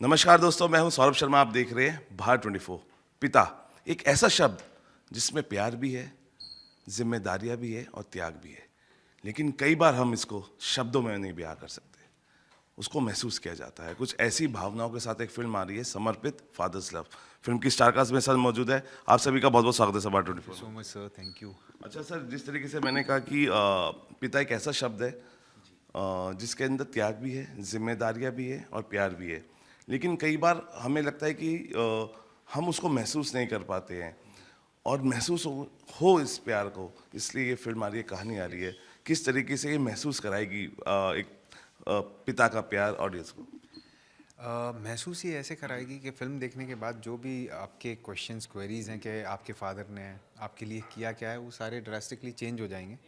नमस्कार दोस्तों, मैं हूं सौरभ शर्मा। आप देख रहे हैं भारत 24। पिता एक ऐसा शब्द जिसमें प्यार भी है, जिम्मेदारियां भी है और त्याग भी है। लेकिन कई बार हम इसको शब्दों में नहीं बयां कर सकते, उसको महसूस किया जाता है। कुछ ऐसी भावनाओं के साथ एक फिल्म आ रही है, समर्पित फादर्स लव। फिल्म की स्टारकास्ट में साथ मौजूद है। आप सभी का बहुत बहुत स्वागत है sir Bharat 24। So much sir, thank you. अच्छा सर, जिस तरीके से मैंने कहा कि पिता एक ऐसा शब्द है जिसके अंदर त्याग भी है, जिम्मेदारियां भी है और प्यार भी है। लेकिन कई बार हमें लगता है कि हम उसको महसूस नहीं कर पाते हैं, और महसूस हो इस प्यार को, इसलिए ये फिल्म आ रही है, कहानी आ रही है। किस तरीके से ये महसूस कराएगी एक पिता का प्यार ऑडियंस को? महसूस ही ऐसे कराएगी कि फ़िल्म देखने के बाद जो भी आपके क्वेश्चंस क्वेरीज़ हैं कि आपके फादर ने आपके लिए किया क्या है, वो सारे ड्रास्टिकली चेंज हो जाएंगे।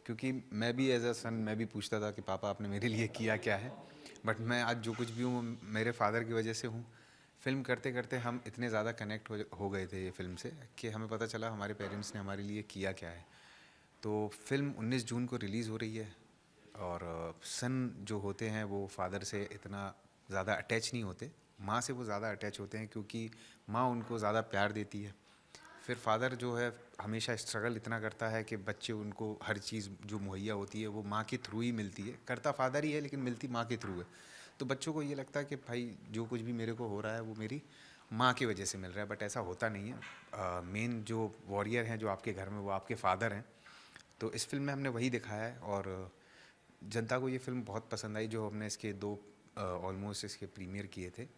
क्योंकि मैं भी एज अ सन मैं भी पूछता था कि पापा आपने मेरे लिए किया क्या है। बट मैं आज जो कुछ भी हूँ वो मेरे फादर की वजह से हूँ। फ़िल्म करते करते हम इतने ज़्यादा कनेक्ट हो गए थे ये फ़िल्म से कि हमें पता चला हमारे पेरेंट्स ने हमारे लिए किया क्या है। तो फिल्म 19 जून को रिलीज़ हो रही है। और सन जो होते हैं वो फादर से इतना ज़्यादा अटैच नहीं होते, माँ से वो ज़्यादा अटैच होते हैं क्योंकि माँ उनको ज़्यादा प्यार देती है। फिर फादर जो है हमेशा स्ट्रगल इतना करता है कि बच्चे उनको हर चीज़ जो मुहैया होती है वो माँ के थ्रू ही मिलती है। करता फादर ही है लेकिन मिलती माँ के थ्रू है। तो बच्चों को ये लगता है कि भाई जो कुछ भी मेरे को हो रहा है वो मेरी माँ की वजह से मिल रहा है, बट ऐसा होता नहीं है। मेन जो वॉरियर हैं जो आपके घर में वो आपके फादर हैं। तो इस फिल्म में हमने वही दिखाया है और जनता को ये फ़िल्म बहुत पसंद आई। जो हमने इसके दो ऑलमोस्ट इसके प्रीमियर किए थे,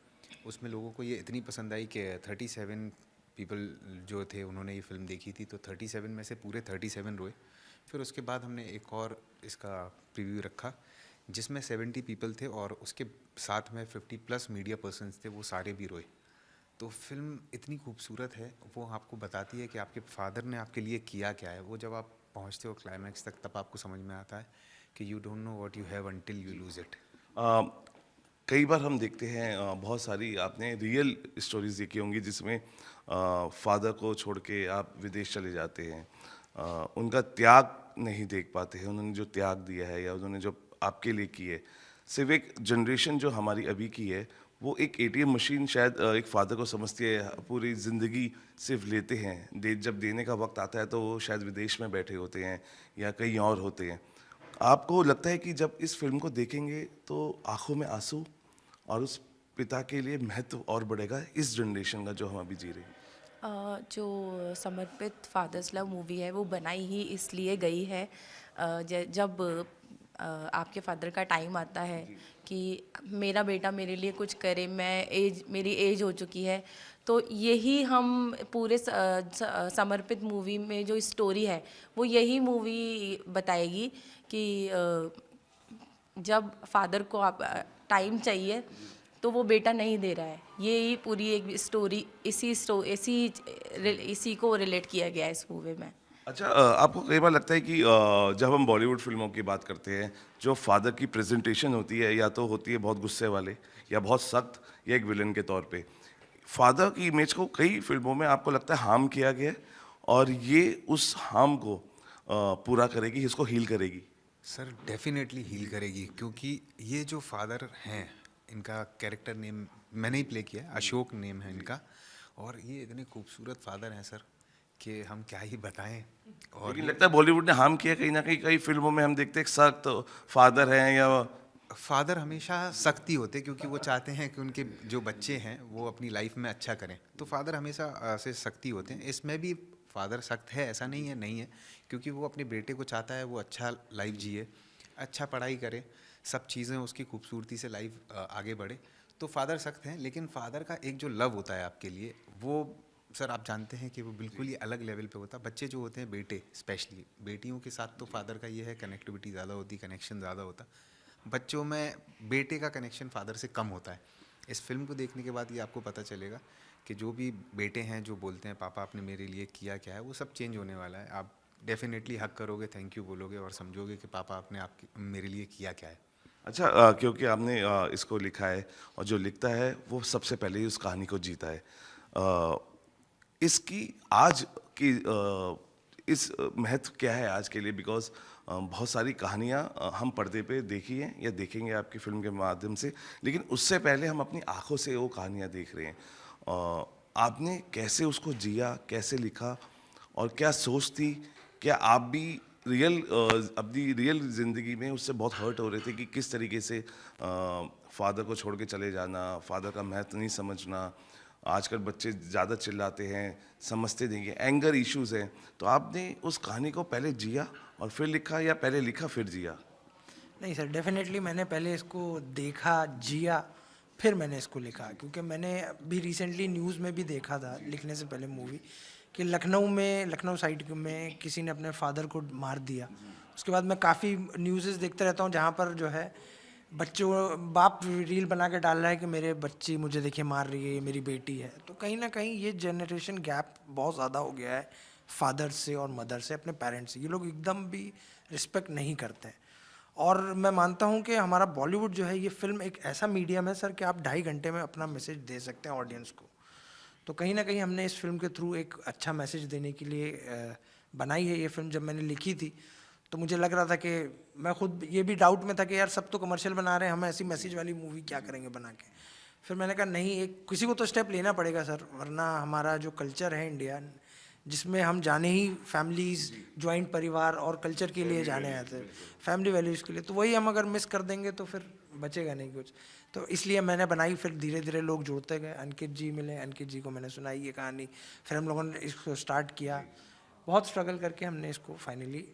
उसमें लोगों को ये इतनी पसंद आई कि 37 पीपल जो थे उन्होंने ये फ़िल्म देखी थी, तो 37 में से पूरे 37 रोए। फिर उसके बाद हमने एक और इसका प्रीव्यू रखा जिसमें 70 पीपल थे और उसके साथ में 50+ मीडिया पर्सन्स थे, वो सारे भी रोए। तो फिल्म इतनी खूबसूरत है, वो आपको बताती है कि आपके फादर ने आपके लिए किया क्या है। वो जब आप पहुंचते हो क्लाइमैक्स तक तब आपको समझ में आता है कि you don't know what you have until you lose it. अ, कई बार हम देखते हैं, बहुत सारी आपने रियल स्टोरीज देखी होंगी जिसमें फादर को छोड़ के आप विदेश चले जाते हैं। उनका त्याग नहीं देख पाते हैं, उन्होंने जो त्याग दिया है या उन्होंने जो आपके लिए की है। सिर्फ एक जनरेशन जो हमारी अभी की है, वो एक एटीएम मशीन शायद एक फादर को समझती है। पूरी ज़िंदगी सिर्फ लेते हैं, जब देने का वक्त आता है तो वो शायद विदेश में बैठे होते हैं या कहीं और होते हैं। आपको लगता है कि जब इस फिल्म को देखेंगे तो आंखों में आंसू और उस पिता के लिए महत्व और बढ़ेगा इस जनरेशन का जो हम अभी जी रहे हैं? जो समर्पित फादर्स लव मूवी है वो बनाई ही इसलिए गई है, जब आपके फादर का टाइम आता है कि मेरा बेटा मेरे लिए कुछ करे, मेरी एज हो चुकी है। तो यही हम पूरे समर्पित मूवी में जो स्टोरी है वो यही मूवी बताएगी कि जब फादर को आप टाइम चाहिए तो वो बेटा नहीं दे रहा है। ये ही पूरी एक स्टोरी इसी को रिलेट किया गया है इस मूवी में। अच्छा, आपको कई बार लगता है कि जब हम बॉलीवुड फिल्मों की बात करते हैं, जो फादर की प्रेजेंटेशन होती है या तो होती है बहुत गुस्से वाले या बहुत सख्त या एक विलन के तौर पे, फादर की इमेज को कई फिल्मों में आपको लगता है हार्म किया गया है, और ये उस हार्म को पूरा करेगी, इसको हील करेगी? सर डेफिनेटली हील करेगी क्योंकि ये जो फादर हैं इनका कैरेक्टर नेम मैंने ही प्ले किया है, अशोक नेम है इनका। और ये इतने खूबसूरत फादर हैं सर कि हम क्या ही बताएं। और लेकिन ये लगता है बॉलीवुड ने हार्म किया कहीं ना कहीं। कई फिल्मों में हम देखते हैं सख्त फादर हैं या फादर हमेशा सख्ती होते क्योंकि वो चाहते हैं कि उनके जो बच्चे हैं वो अपनी लाइफ में अच्छा करें, तो फादर हमेशा से सख्ती होते हैं। इसमें भी फादर सख्त है ऐसा नहीं है, क्योंकि वो अपने बेटे को चाहता है वो अच्छा लाइफ जिए, अच्छा पढ़ाई करे, सब चीज़ें उसकी खूबसूरती से लाइफ आगे बढ़े। तो फादर सख्त हैं, लेकिन फादर का एक जो लव होता है आपके लिए वो सर आप जानते हैं कि वो बिल्कुल ही अलग लेवल पे होता है। बच्चे जो होते हैं, बेटे स्पेशली, बेटियों के साथ तो फादर का ये है कनेक्टिविटी ज़्यादा होती, कनेक्शन ज़्यादा होता। बच्चों में बेटे का कनेक्शन फादर से कम होता है। इस फिल्म को देखने के बाद ये आपको पता चलेगा कि जो भी बेटे हैं जो बोलते हैं पापा आपने मेरे लिए किया क्या है, वो सब चेंज होने वाला है। आप डेफिनेटली हक करोगे, थैंक यू बोलोगे और समझोगे कि पापा आपने आपके मेरे लिए किया क्या है। अच्छा, क्योंकि आपने इसको लिखा है, और जो लिखता है वो सबसे पहले ही उस कहानी को जीता है। अ, इसकी आज की इस महत्व क्या है आज के लिए? बिकॉज बहुत सारी कहानियाँ हम पर्दे पे देखी हैं या देखेंगे आपकी फिल्म के माध्यम से, लेकिन उससे पहले हम अपनी आँखों से वो कहानियाँ देख रहे हैं। आपने कैसे उसको जिया, कैसे लिखा और क्या सोच थी? क्या आप भी अपनी रियल ज़िंदगी में उससे बहुत हर्ट हो रहे थे कि किस तरीके से फ़ादर को छोड़ के चले जाना, फ़ादर का महत्व नहीं समझना, आजकल बच्चे ज़्यादा चिल्लाते हैं, समझते नहीं हैं, एंगर इश्यूज़ हैं, तो आपने उस कहानी को पहले जिया और फिर लिखा या पहले लिखा फिर जिया? नहीं सर, डेफ़िनेटली मैंने पहले इसको देखा, जिया, फिर मैंने इसको लिखा। क्योंकि मैंने अभी रिसेंटली न्यूज़ में भी देखा था लिखने से पहले मूवी, कि लखनऊ साइड में किसी ने अपने फादर को मार दिया। उसके बाद मैं काफ़ी न्यूज़ेज़ देखते रहता हूँ जहाँ पर जो है बाप रील बना के डाल रहा है कि मेरे बच्ची मुझे देखिए मार रही है, ये मेरी बेटी है। तो कहीं न कहीं ये जनरेशन गैप बहुत ज़्यादा हो गया है फादर से और मदर से, अपने पेरेंट्स से। ये लोग एकदम भी रिस्पेक्ट नहीं करते हैं। और मैं मानता हूँ कि हमारा बॉलीवुड जो है, ये फ़िल्म एक ऐसा मीडियम है सर कि आप 2.5 घंटे में अपना मैसेज दे सकते हैं ऑडियंस को। तो कहीं न कहीं हमने इस फ़िल्म के थ्रू एक अच्छा मैसेज देने के लिए बनाई है ये फ़िल्म। जब मैंने लिखी थी तो मुझे लग रहा था कि मैं खुद ये भी डाउट में था कि यार सब तो कमर्शियल बना रहे हैं, हम ऐसी मैसेज वाली मूवी क्या करेंगे बना के। फिर मैंने कहा नहीं, एक किसी को तो स्टेप लेना पड़ेगा सर, वरना हमारा जो कल्चर है इंडिया, जिसमें हम जाने ही फैमिलीज़, जॉइंट परिवार और कल्चर के लिए जाने आते हैं, फैमिली वैल्यूज़ के लिए, तो वही हम अगर मिस कर देंगे तो फिर बचेगा नहीं कुछ। तो इसलिए मैंने बनाई, फिर धीरे धीरे लोग जुड़ते गए, अंकित जी मिले, अंकित जी को मैंने सुनाई ये कहानी, फिर हम लोगों ने इसको स्टार्ट किया। बहुत स्ट्रगल करके हमने इसको फाइनली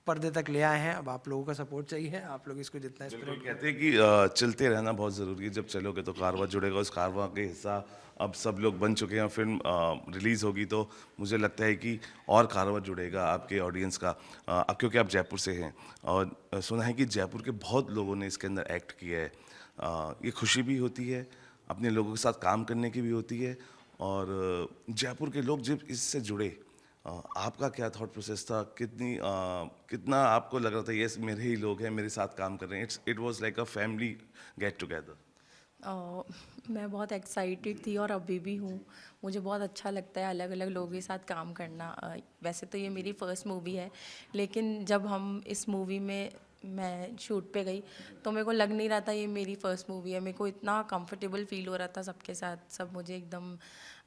पर्दे तक ले आए हैं। अब आप लोगों का सपोर्ट चाहिए, आप लोग इसको जितना बिल्कुल, स्प्रेड कहते हैं कि चलते रहना बहुत ज़रूरी है, जब चलोगे तो कारवां जुड़ेगा, उस कारवां के हिस्सा अब सब लोग बन चुके हैं। फिल्म रिलीज़ होगी तो मुझे लगता है कि और कारवां जुड़ेगा आपके ऑडियंस का, अब क्योंकि आप जयपुर से हैं और सुना है कि जयपुर के बहुत लोगों ने इसके अंदर एक्ट किया है। ये खुशी भी होती है, अपने लोगों के साथ काम करने की भी होती है, और जयपुर के लोग जब इससे जुड़े, आपका क्या थॉट प्रोसेस था? कितना आपको लग रहा था यस मेरे ही लोग हैं, मेरे साथ काम कर रहे हैं, it was like a family get together? मैं बहुत एक्साइटेड थी और अभी भी हूँ। मुझे बहुत अच्छा लगता है अलग अलग लोगों के साथ काम करना। वैसे तो ये मेरी फ़र्स्ट मूवी है, लेकिन जब हम इस मूवी में मैं शूट पे गई तो मेरे को लग नहीं रहा था ये मेरी फ़र्स्ट मूवी है। मेरे को इतना कंफर्टेबल फील हो रहा था सबके साथ, सब मुझे एकदम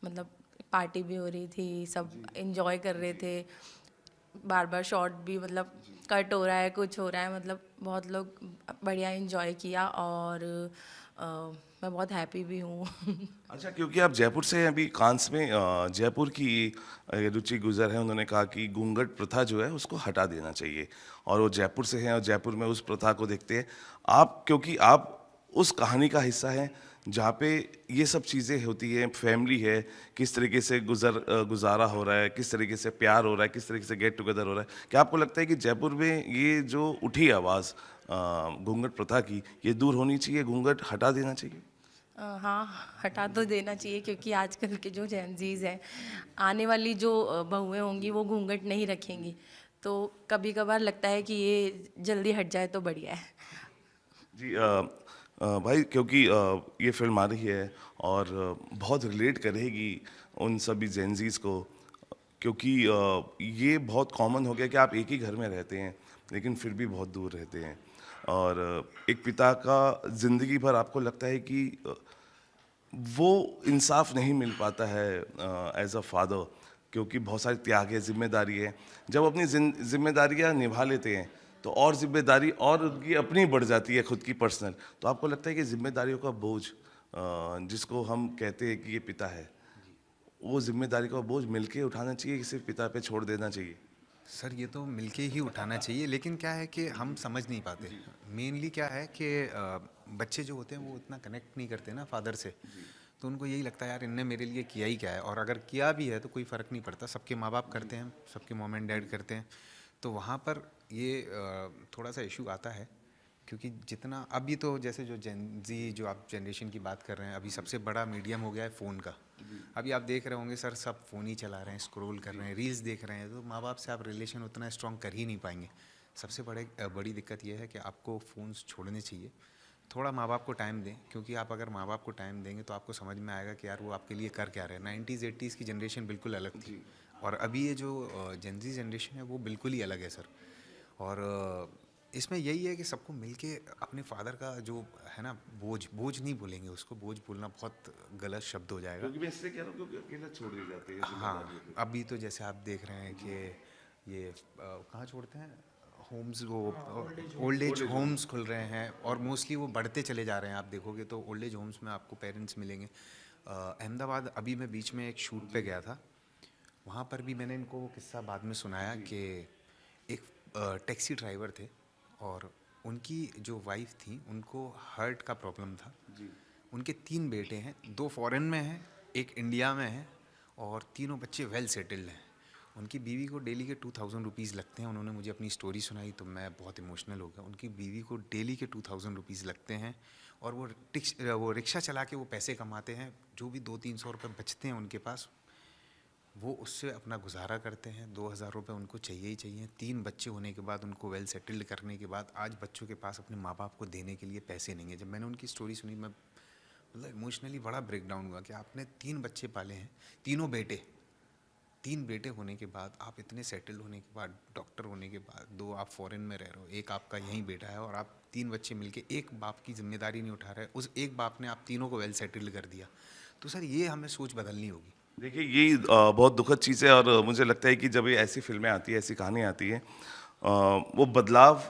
मतलब पार्टी भी हो रही थी, सब इंजॉय कर रहे थे, बार बार शॉट भी मतलब कट हो रहा है, कुछ हो रहा है, मतलब बहुत लोग बढ़िया इंजॉय किया और मैं बहुत हैप्पी भी हूँ। अच्छा, क्योंकि आप जयपुर से हैं, अभी कांस में जयपुर की रुचि गुजर है, उन्होंने कहा कि घूंघट प्रथा जो है उसको हटा देना चाहिए, और वो जयपुर से हैं और जयपुर में उस प्रथा को देखते हैं। आप, क्योंकि आप उस कहानी का हिस्सा हैं जहाँ पे ये सब चीज़ें होती हैं, फैमिली है, किस तरीके से गुजारा हो रहा है, किस तरीके से प्यार हो रहा है, किस तरीके से गेट टुगेदर हो रहा है, क्या आपको लगता है कि जयपुर में ये जो उठी आवाज़ घूंघट प्रथा की, ये दूर होनी चाहिए, घूंघट हटा देना चाहिए? हाँ, हटा तो देना चाहिए, क्योंकि आजकल के जो जेनज़ीज़ हैं, आने वाली जो बहुएँ होंगी वो घूंघट नहीं रखेंगी, तो कभी कभार लगता है कि ये जल्दी हट जाए तो बढ़िया है। जी, भाई, क्योंकि ये फिल्म आ रही है और बहुत रिलेट करेगी उन सभी जेनजीज को, क्योंकि ये बहुत कॉमन हो गया कि आप एक ही घर में रहते हैं लेकिन फिर भी बहुत दूर रहते हैं, और एक पिता का ज़िंदगी भर आपको लगता है कि वो इंसाफ नहीं मिल पाता है एज अ फादर, क्योंकि बहुत सारी त्याग है, जिम्मेदारी है। जब अपनी जिम्मेदारियां निभा लेते हैं तो और जिम्मेदारी और उनकी अपनी बढ़ जाती है, खुद की पर्सनल। तो आपको लगता है कि जिम्मेदारियों का बोझ, जिसको हम कहते हैं कि ये पिता है, वो जिम्मेदारी का बोझ मिलके उठाना चाहिए कि सिर्फ पिता पे छोड़ देना चाहिए? सर ये तो मिलके ही उठाना चाहिए, लेकिन क्या है कि हम समझ नहीं पाते। मेनली क्या है कि बच्चे जो होते हैं वो उतना कनेक्ट नहीं करते ना फादर से, तो उनको यही लगता है यार इनने मेरे लिए किया ही क्या है, और अगर किया भी है तो कोई फ़र्क नहीं पड़ता, सबके माँ बाप करते हैं, सबके मॉम एंड डैड करते हैं। तो वहाँ पर ये थोड़ा सा इशू आता है, क्योंकि जितना अभी तो जैसे जो जेनजी, जो आप जनरेशन की बात कर रहे हैं, अभी सबसे बड़ा मीडियम हो गया है फ़ोन का। अभी आप देख रहे होंगे सर, सब फ़ोन ही चला रहे हैं, स्क्रॉल कर रहे हैं, रील्स देख रहे हैं, तो माँ बाप से आप रिलेशन उतना स्ट्रॉन्ग कर ही नहीं पाएंगे। सबसे बड़ी दिक्कत यह है कि आपको फ़ोन्स छोड़ने चाहिए, थोड़ा माँ बाप को टाइम दें, क्योंकि आप अगर माँ बाप को टाइम देंगे तो आपको समझ में आएगा कि यार वो आपके लिए कर क्या रहे हैं। 90s 80s की जनरेशन बिल्कुल अलग थी, और अभी ये जो जेनजी जनरेशन है वो बिल्कुल ही अलग है सर। और इसमें यही है कि सबको मिलके अपने फादर का जो है ना, बोझ नहीं बोलेंगे उसको, बोझ बोलना बहुत गलत शब्द हो जाएगा। क्योंकि मैं इसलिए कह रहा हूँ क्योंकि अकेला छोड़ दिए जाते हैं जिम्मेदारियों हाँ, पे। अभी तो जैसे आप देख रहे हैं कि ये कहाँ छोड़ते हैं होम्स, वो ओल्ड एज होम्स खुल रहे हैं और मोस्टली वो बढ़ते चले जा रहे हैं। आप देखोगे तो ओल्ड एज होम्स में आपको पेरेंट्स मिलेंगे। अहमदाबाद अभी मैं बीच में एक शूट पे गया था, वहाँ पर भी मैंने इनको वो किस्सा बाद में सुनाया कि एक टैक्सी ड्राइवर थे और उनकी जो वाइफ थी उनको हार्ट का प्रॉब्लम था। उनके 3 बेटे हैं, 2 फॉरेन में हैं, एक इंडिया में है और तीनों बच्चे वेल सेटल्ड हैं। उनकी बीवी को डेली के 2000 रुपीज़ लगते हैं। उन्होंने मुझे अपनी स्टोरी सुनाई तो मैं बहुत इमोशनल हो गया। उनकी बीवी को डेली के 2000 रुपीज़ लगते हैं और वो रिक्शा चला के वो पैसे कमाते हैं। जो भी 200-300 रुपये बचते हैं उनके पास, वो उससे अपना गुजारा करते हैं। 2000 रुपये उनको चाहिए ही चाहिए। 3 बच्चे होने के बाद, उनको वेल सेटल्ड करने के बाद, आज बच्चों के पास अपने माँ बाप को देने के लिए पैसे नहीं है। जब मैंने उनकी स्टोरी सुनी, मैं मतलब इमोशनली बड़ा ब्रेकडाउन हुआ कि आपने 3 बच्चे पाले हैं, तीनों बेटे, 3 बेटे होने के बाद, आप इतने सेटल्ड होने के बाद, डॉक्टर होने के बाद, 2 आप फॉरेन में रह रहे हो, एक आपका यहीं बेटा है और आप 3 बच्चे मिलके एक बाप की जिम्मेदारी नहीं उठा रहे। उस एक बाप ने आप तीनों को वेल सेटल्ड कर दिया। तो सर ये हमें सोच बदलनी होगी। देखिए यही बहुत दुखद चीज़ है और मुझे लगता है कि जब ये ऐसी फिल्में आती है, ऐसी कहानी आती है, वो बदलाव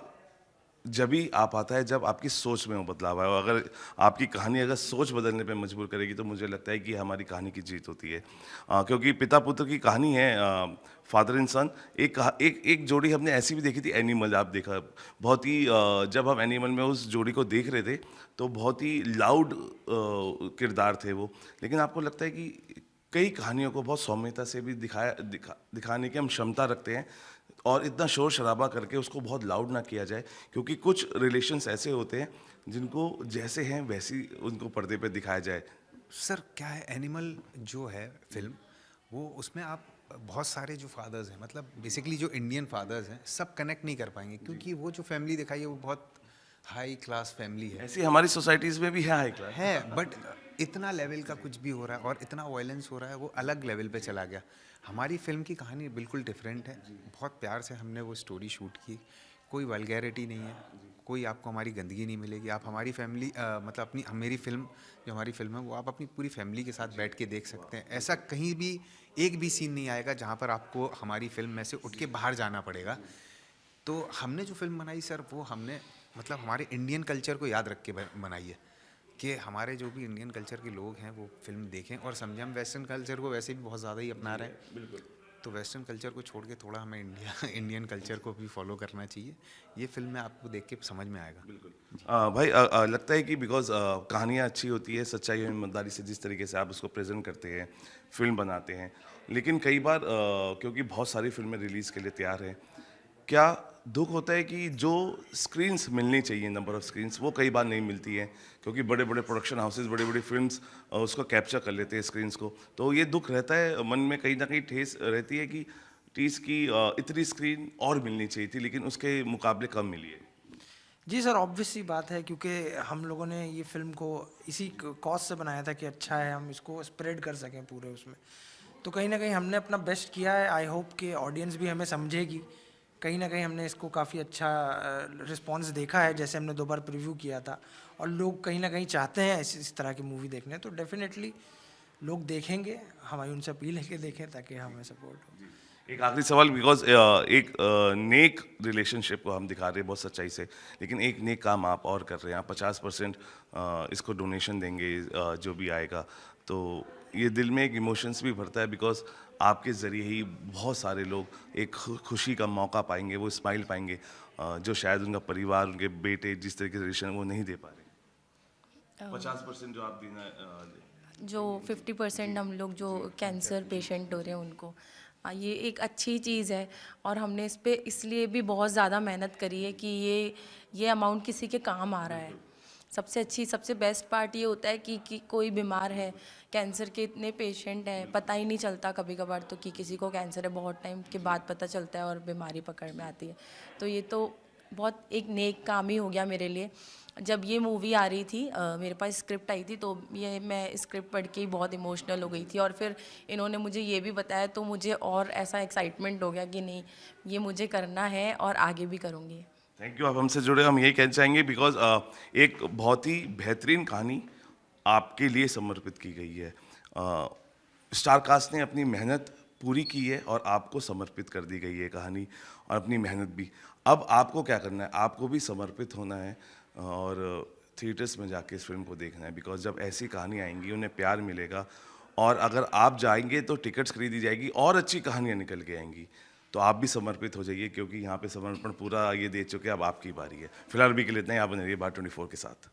जब ही आ पाता है जब आपकी सोच में वो बदलाव आए। और अगर आपकी कहानी अगर सोच बदलने पे मजबूर करेगी तो मुझे लगता है कि हमारी कहानी की जीत होती है। क्योंकि पिता पुत्र की कहानी है, फादर एंड सन। एक जोड़ी हमने ऐसी भी देखी थी, एनिमल, आप देखा, बहुत ही जब हम एनिमल में उस जोड़ी को देख रहे थे तो बहुत ही लाउड किरदार थे वो। लेकिन आपको लगता है कि कई कहानियों को बहुत सौम्यता से भी दिखाने की हम क्षमता रखते हैं और इतना शोर शराबा करके उसको बहुत लाउड ना किया जाए, क्योंकि कुछ रिलेशंस ऐसे होते हैं जिनको जैसे हैं वैसी उनको पर्दे पे दिखाया जाए। सर क्या है, एनिमल जो है फिल्म, वो उसमें आप बहुत सारे जो फादर्स हैं, मतलब बेसिकली जो इंडियन फादर्स हैं, सब कनेक्ट नहीं कर पाएंगे क्योंकि वो जो फैमिली दिखाई है वो बहुत हाई क्लास फैमिली है। ऐसी हमारी सोसाइटीज़ में भी है हाई क्लास। है बट इतना लेवल का कुछ भी हो रहा है और इतना वायलेंस हो रहा है, वो अलग लेवल पे चला गया। हमारी फिल्म की कहानी बिल्कुल डिफरेंट है। बहुत प्यार से हमने वो स्टोरी शूट की, कोई वल्गैरिटी नहीं है, कोई आपको हमारी गंदगी नहीं मिलेगी। आप हमारी फैमिली मतलब अपनी मेरी फिल्म, जो हमारी फिल्म है वो आप अपनी पूरी फैमिली के साथ बैठ के देख सकते हैं। ऐसा कहीं भी एक भी सीन नहीं आएगा जहाँ पर आपको हमारी फिल्म में से उठ के बाहर जाना पड़ेगा। तो हमने जो फिल्म बनाई सर, वो हमने मतलब हमारे इंडियन कल्चर को याद रख के बनाई है कि हमारे जो भी इंडियन कल्चर के लोग हैं वो फिल्म देखें और समझें। हम वेस्टर्न कल्चर को वैसे भी बहुत ज़्यादा ही अपना रहे हैं, बिल्कुल। तो वेस्टर्न कल्चर को छोड़ के थोड़ा हमें इंडियन कल्चर को भी फॉलो करना चाहिए। ये फिल्म में आपको देख के समझ में आएगा। बिल्कुल। भाई लगता है कि बिकॉज कहानियाँ अच्छी होती है, सच्चाई और ईमानदारी से जिस तरीके से आप उसको प्रेजेंट करते हैं, फिल्म बनाते हैं, लेकिन कई बार क्योंकि बहुत सारी फिल्में रिलीज़ के लिए तैयार हैं, क्या दुख होता है कि जो स्क्रीन्स मिलनी चाहिए, नंबर ऑफ स्क्रीन्स, वो कई बार नहीं मिलती हैं, क्योंकि बड़े बड़े प्रोडक्शन हाउसेज, बड़ी बड़ी फिल्म्स उसको कैप्चर कर लेते हैं स्क्रीन्स को। तो ये दुख रहता है मन में, कहीं ना कहीं ठेस रहती है कि टीस की इतनी स्क्रीन और मिलनी चाहिए थी लेकिन उसके मुकाबले कम मिली है। जी सर, ऑब्वियस सी बात है क्योंकि हम लोगों ने ये फिल्म को इसी कॉज से बनाया था कि अच्छा है, हम इसको स्प्रेड कर सकें पूरे उसमें। तो कहीं ना कहीं हमने अपना बेस्ट किया है। आई होप कि ऑडियंस भी हमें समझेगी। कहीं ना कहीं हमने इसको काफ़ी अच्छा रिस्पांस देखा है, जैसे हमने 2 बार प्रीव्यू किया था और लोग कहीं ना कहीं चाहते हैं इस तरह की मूवी देखने। तो डेफिनेटली लोग देखेंगे, हमारी उनसे अपील है कि देखें ताकि हमें सपोर्ट हो। एक आखिरी सवाल, बिकॉज एक नेक रिलेशनशिप को हम दिखा रहे हैं बहुत सच्चाई से, लेकिन एक नेक काम आप और कर रहे हैं। आप 50% इसको डोनेशन देंगे जो भी आएगा, तो ये दिल में एक इमोशंस भी भरता है, बिकॉज आपके ज़रिए ही बहुत सारे लोग एक खुशी का मौका पाएंगे, वो स्माइल पाएंगे जो शायद उनका परिवार, उनके बेटे जिस तरीके से रिलेशन वो नहीं दे पा रहे। 50% जो आप देना जो 50% हम लोग जो कैंसर पेशेंट हो रहे हैं उनको, ये एक अच्छी चीज़ है। और हमने इस पे इसलिए भी बहुत ज़्यादा मेहनत करी है कि ये अमाउंट किसी के काम आ रहा है। सबसे अच्छी, सबसे बेस्ट पार्ट ये होता है कि कोई बीमार है, कैंसर के इतने पेशेंट हैं, पता ही नहीं चलता कभी कभार तो कि किसी को कैंसर है, बहुत टाइम के बाद पता चलता है और बीमारी पकड़ में आती है। तो ये तो बहुत एक नेक काम ही हो गया मेरे लिए। जब ये मूवी आ रही थी मेरे पास स्क्रिप्ट आई थी, तो ये मैं स्क्रिप्ट पढ़ के ही बहुत इमोशनल हो गई थी, और फिर इन्होंने मुझे ये भी बताया तो मुझे और ऐसा एक्साइटमेंट हो गया कि नहीं, ये मुझे करना है और आगे भी करूँगी। थैंक यू, आप हमसे जुड़े। हम यही कहना चाहेंगे बिकॉज एक बहुत ही बेहतरीन कहानी आपके लिए समर्पित की गई है। स्टार कास्ट ने अपनी मेहनत पूरी की है और आपको समर्पित कर दी गई है कहानी, और अपनी मेहनत भी। अब आपको क्या करना है, आपको भी समर्पित होना है और थिएटर्स में जाके इस फिल्म को देखना है, बिकॉज जब ऐसी कहानी आएंगी उन्हें प्यार मिलेगा, और अगर आप जाएंगे तो टिकट्स खरीदी जाएगी और अच्छी कहानियाँ निकल के आएंगी। तो आप भी समर्पित हो जाइए, क्योंकि यहाँ पे समर्पण पूरा ये दे चुके हैं, अब आपकी बारी है। फिलहाल भी के लिए इतना ही। आप बने रहिए बात 24 के साथ।